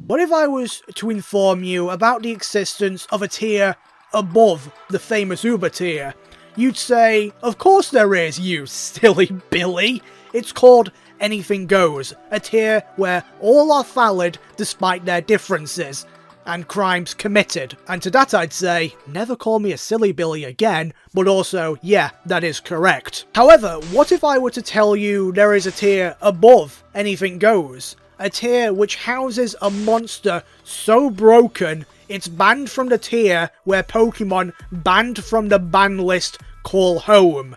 What if I was to inform you about the existence of a tier above the famous Uber tier? You'd say, of course there is, you silly Billy. It's called Anything Goes, a tier where all are valid despite their differences, and crimes committed. And to that I'd say, never call me a silly Billy again, but also, yeah, that is correct. However, what if I were to tell you there is a tier above Anything Goes? A tier which houses a monster so broken it's banned from the tier where Pokemon banned from the ban list call home.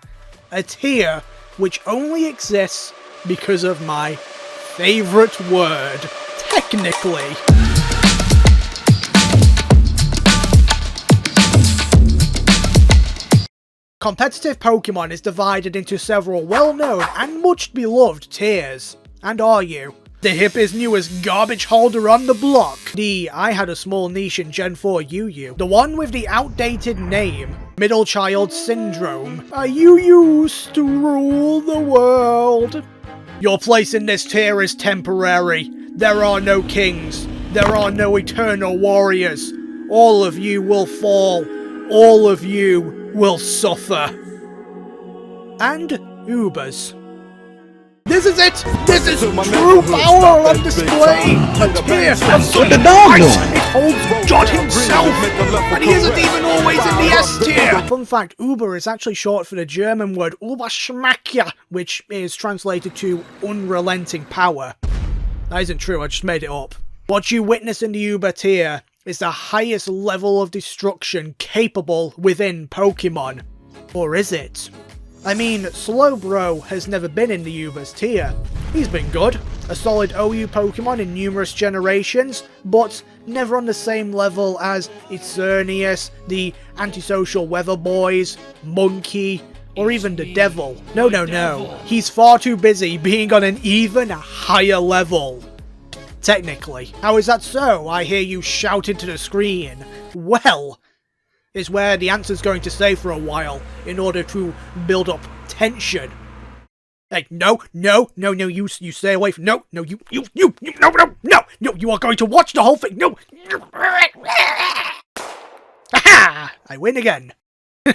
A tier which only exists because of my favourite word, technically. Competitive Pokemon is divided into several well-known and much beloved tiers. And are you? The hippest newest garbage holder on the block. The I had a small niche in Gen 4 UU. The one with the outdated name, Middle Child Syndrome. You used to rule the world. Your place in this tier is temporary. There are no kings. There are no eternal warriors. All of you will fall. All of you will suffer. And Ubers. This is it! This is true power on display! A tier of sudden might! It holds God himself! And he isn't even always in the S tier! Fun fact, Uber is actually short for the German word Überschmackja, which is translated to unrelenting power. That isn't true, I just made it up. What you witness in the Uber tier is the highest level of destruction capable within Pokemon. Or is it? I mean, Slowbro has never been in the Uber's tier. He's been good, a solid OU Pokemon in numerous generations, but never on the same level as Eternius, the antisocial weather boys, Monkey, or even the Devil. No. He's far too busy being on an even higher level. Technically. How is that so? I hear you shout into the screen. Well, is where the answer's going to stay for a while in order to build up tension. Hey, no, you stay away from, no, you, you are going to watch the whole thing, no. Aha! I win again.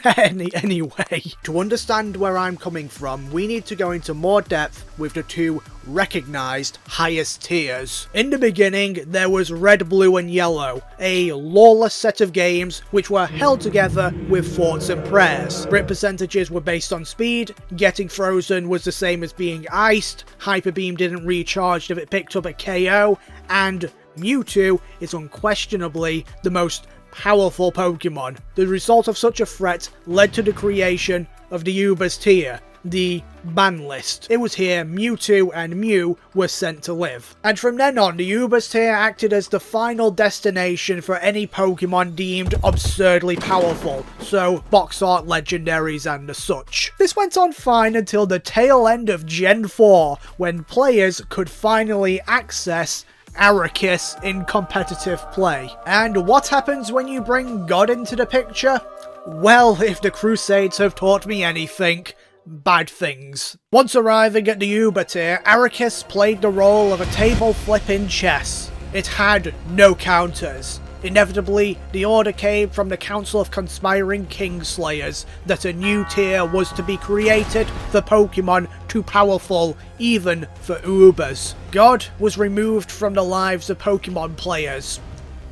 Anyway, to understand where I'm coming from, we need to go into more depth with the two recognised highest tiers. In the beginning, there was Red, Blue and Yellow, a lawless set of games which were held together with thoughts and prayers. Crit percentages were based on speed, getting frozen was the same as being iced, Hyper Beam didn't recharge if it picked up a KO, and Mewtwo is unquestionably the most powerful Pokemon. The result of such a threat led to the creation of the Uber's tier, the ban list. It was here Mewtwo and Mew were sent to live. And from then on, the Uber's tier acted as the final destination for any Pokemon deemed absurdly powerful, so box art legendaries and the such. This went on fine until the tail end of Gen 4, when players could finally access Arceus in competitive play. And what happens when you bring God into the picture? Well, if the Crusades have taught me anything, bad things. Once arriving at the Uber tier, Arceus played the role of a table flip in chess. It had no counters. Inevitably, the order came from the Council of Conspiring Kingslayers that a new tier was to be created for Pokemon too powerful even for Ubers. God was removed from the lives of Pokemon players.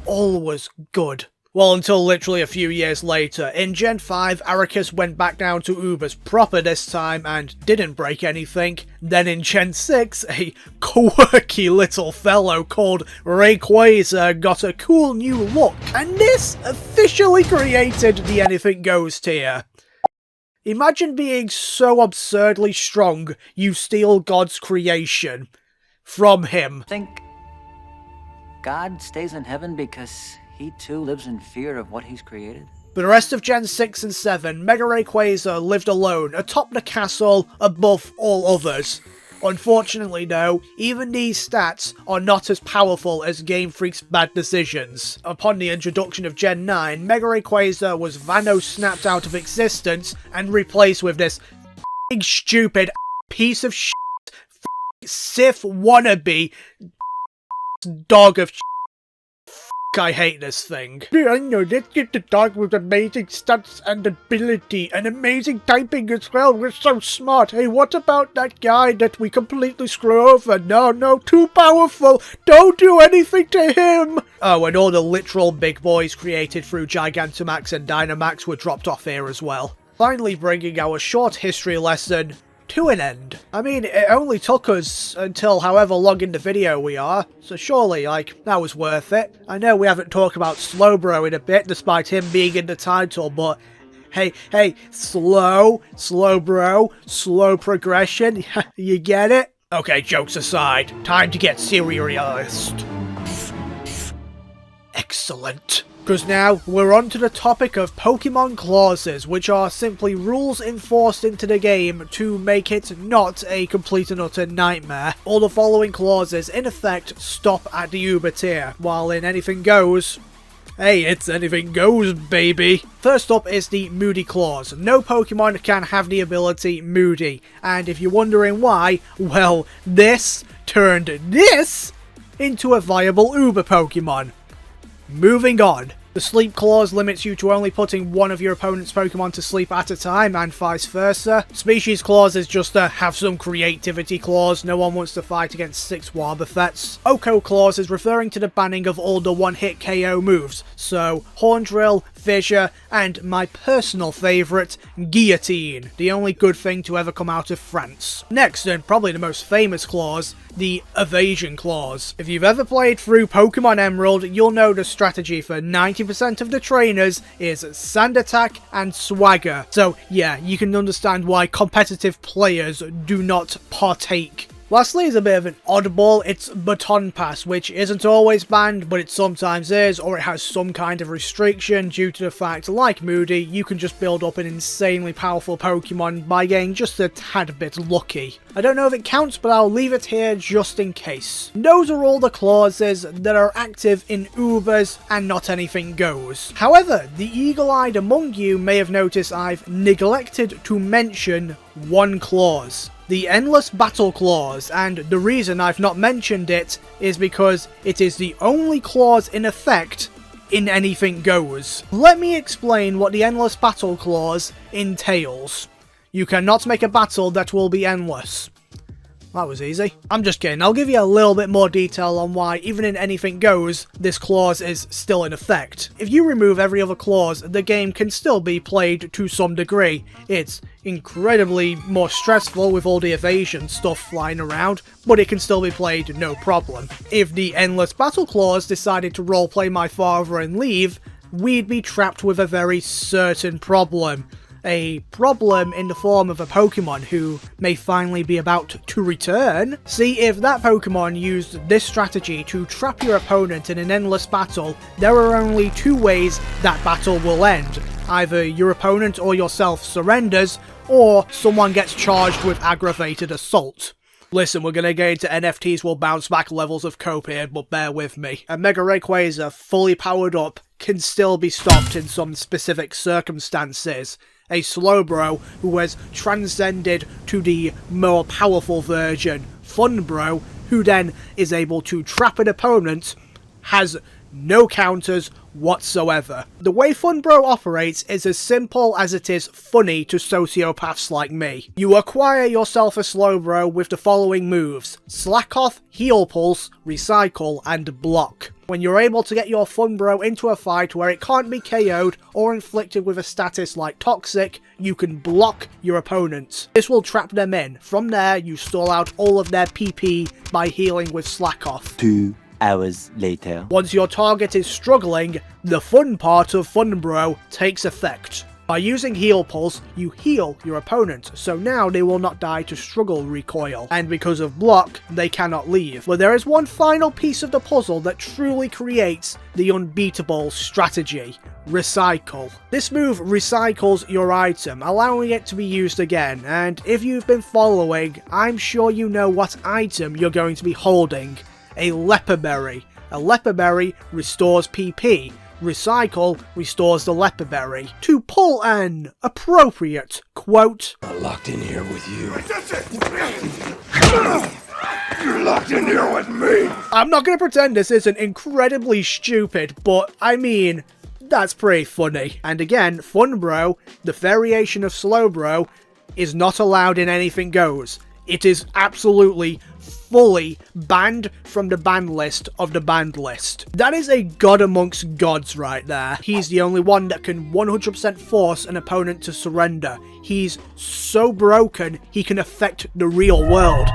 All was good. Well, until literally a few years later. In Gen 5, Arceus went back down to Ubers proper this time and didn't break anything. Then in Gen 6, a quirky little fellow called Rayquaza got a cool new look, and this officially created the Anything Goes tier. Imagine being so absurdly strong you steal God's creation from him. Think God stays in heaven because he too lives in fear of what he's created? For the rest of Gen 6 and 7, Mega Rayquaza lived alone, atop the castle, above all others. Unfortunately though, even these stats are not as powerful as Game Freak's bad decisions. Upon the introduction of Gen 9, Mega Rayquaza was Vano-snapped out of existence and replaced with this stupid piece of shit, Sith wannabe dog of shit. I hate this thing. I know, let's get the dog with amazing stats and ability, and amazing typing as well. We're so smart. Hey, what about that guy that we completely screw over? No, too powerful. Don't do anything to him. Oh, and all the literal big boys created through Gigantamax and Dynamax were dropped off here as well. Finally bringing our short history lesson to an end. I mean, it only took us until however long in the video we are, so surely, like, that was worth it. I know we haven't talked about Slowbro in a bit, despite him being in the title, but hey, Slowbro, slow progression, you get it? Okay, jokes aside, time to get serious. Excellent. Because now, we're on to the topic of Pokemon clauses, which are simply rules enforced into the game to make it not a complete and utter nightmare. All the following clauses, in effect, stop at the Uber tier, while in Anything Goes, hey, it's anything goes, baby. First up is the Moody clause. No Pokemon can have the ability Moody, and if you're wondering why, well, this turned this into a viable Uber Pokemon. Moving on. The sleep clause limits you to only putting one of your opponent's Pokemon to sleep at a time, and vice versa. Species clause is just a have some creativity clause. No one wants to fight against 6 Wobbuffets. Oko clause is referring to the banning of all the one-hit KO moves, so Horn Drill, Fissure, and my personal favourite, Guillotine, the only good thing to ever come out of France. Next, and probably the most famous clause, the Evasion clause. If you've ever played through Pokemon Emerald, you'll know the strategy for 90% of the trainers is Sand Attack and Swagger. So yeah, you can understand why competitive players do not partake. Lastly is a bit of an oddball, it's Baton Pass, which isn't always banned, but it sometimes is, or it has some kind of restriction due to the fact, like Moody, you can just build up an insanely powerful Pokemon by getting just a tad bit lucky. I don't know if it counts, but I'll leave it here just in case. Those are all the clauses that are active in Ubers and not anything goes. However, the eagle-eyed among you may have noticed I've neglected to mention one clause. The Endless Battle clause, and the reason I've not mentioned it is because it is the only clause in effect in Anything Goes. Let me explain what the Endless Battle clause entails. You cannot make a battle that will be endless. That was easy. I'm just kidding, I'll give you a little bit more detail on why, even in Anything Goes, this clause is still in effect. If you remove every other clause, the game can still be played to some degree. It's incredibly more stressful with all the evasion stuff flying around, but it can still be played no problem. If the Endless Battle clause decided to roleplay my father and leave, we'd be trapped with a very certain problem. A problem in the form of a Pokemon who may finally be about to return. See, if that Pokemon used this strategy to trap your opponent in an endless battle, there are only 2 ways that battle will end. Either your opponent or yourself surrenders, or someone gets charged with aggravated assault. Listen, we're gonna get into NFTs will bounce back levels of cope here, but bear with me. A Mega Rayquaza fully powered up can still be stopped in some specific circumstances. A Slowbro who has transcended to the more powerful version, Funbro, who then is able to trap an opponent, has no counters whatsoever. The way Funbro operates is as simple as it is funny to sociopaths like me. You acquire yourself a Slowbro with the following moves: Slack Off, Heal Pulse, Recycle, and Block. When you're able to get your Funbro into a fight where it can't be KO'd or inflicted with a status like Toxic, you can block your opponent. This will trap them in. From there, you stall out all of their PP by healing with Slack Off. 2 hours later. Once your target is struggling, the fun part of Funbro takes effect. By using Heal Pulse, you heal your opponent, so now they will not die to struggle recoil, and because of Block, they cannot leave. But there is one final piece of the puzzle that truly creates the unbeatable strategy: Recycle. This move recycles your item, allowing it to be used again, and if you've been following, I'm sure you know what item you're going to be holding. A Leper Berry. A Leper Berry restores PP. Recycle restores the Leper Berry. To pull an appropriate quote, I'm locked in here with you. You're locked in here with me. I'm not going to pretend this isn't incredibly stupid, but I mean, that's pretty funny. And again, Funbro, the variation of Slowbro, is not allowed in Anything Goes. It is absolutely, fully banned from the ban list of the banned list. That is a god amongst gods right there. He's the only one that can 100% force an opponent to surrender. He's so broken, he can affect the real world.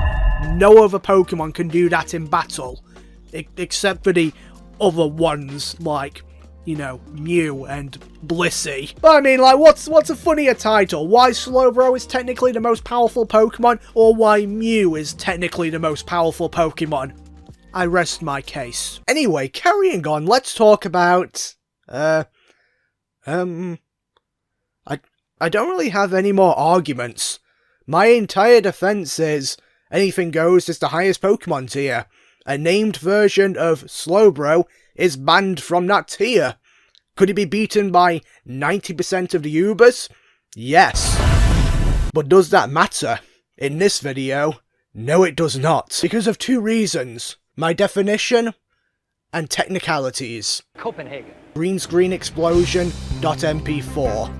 No other Pokemon can do that in battle, except for the other ones, like, you know, Mew and Blissey. But I mean, like, what's a funnier title? Why Slowbro is technically the most powerful Pokemon, or why Mew is technically the most powerful Pokemon? I rest my case. Anyway, carrying on, let's talk about, I don't really have any more arguments. My entire defense is, Anything Goes is the highest Pokemon tier. A named version of Slowbro is banned from that tier. Could it be beaten by 90% of the Ubers? Yes. But does that matter? In this video, no it does not. Because of two reasons. My definition and technicalities. Copenhagen. Green screen explosion.mp4.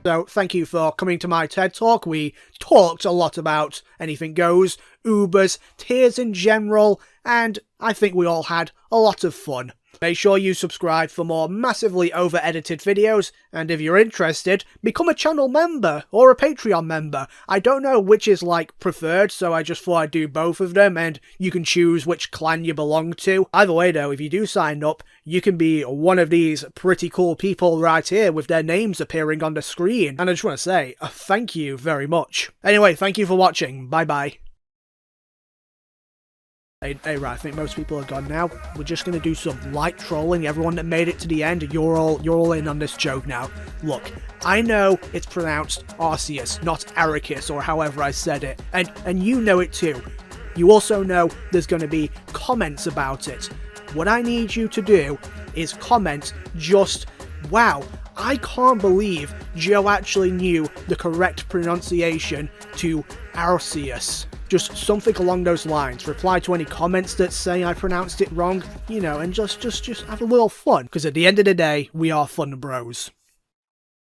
So, thank you for coming to my TED Talk. We talked a lot about Anything Goes, Ubers, tiers in general, and I think we all had a lot of fun. Make sure you subscribe for more massively over-edited videos, and if you're interested, become a channel member or a Patreon member. I don't know which is, like, preferred, so I just thought I'd do both of them, and you can choose which clan you belong to. Either way, though, if you do sign up, you can be one of these pretty cool people right here with their names appearing on the screen. And I just want to say, thank you very much. Anyway, thank you for watching. Bye-bye. Hey, right, I think most people are gone now. We're just gonna do some light trolling. Everyone that made it to the end, you're all in on this joke now. Look, I know it's pronounced Arceus, not Arceus, or however I said it, and you know it too. You also know there's gonna be comments about it. What I need you to do is comment just, wow, I can't believe Joe actually knew the correct pronunciation to Arceus. Just something along those lines. Reply to any comments that say I pronounced it wrong, you know, and just have a little fun. Because at the end of the day, we are fun bros.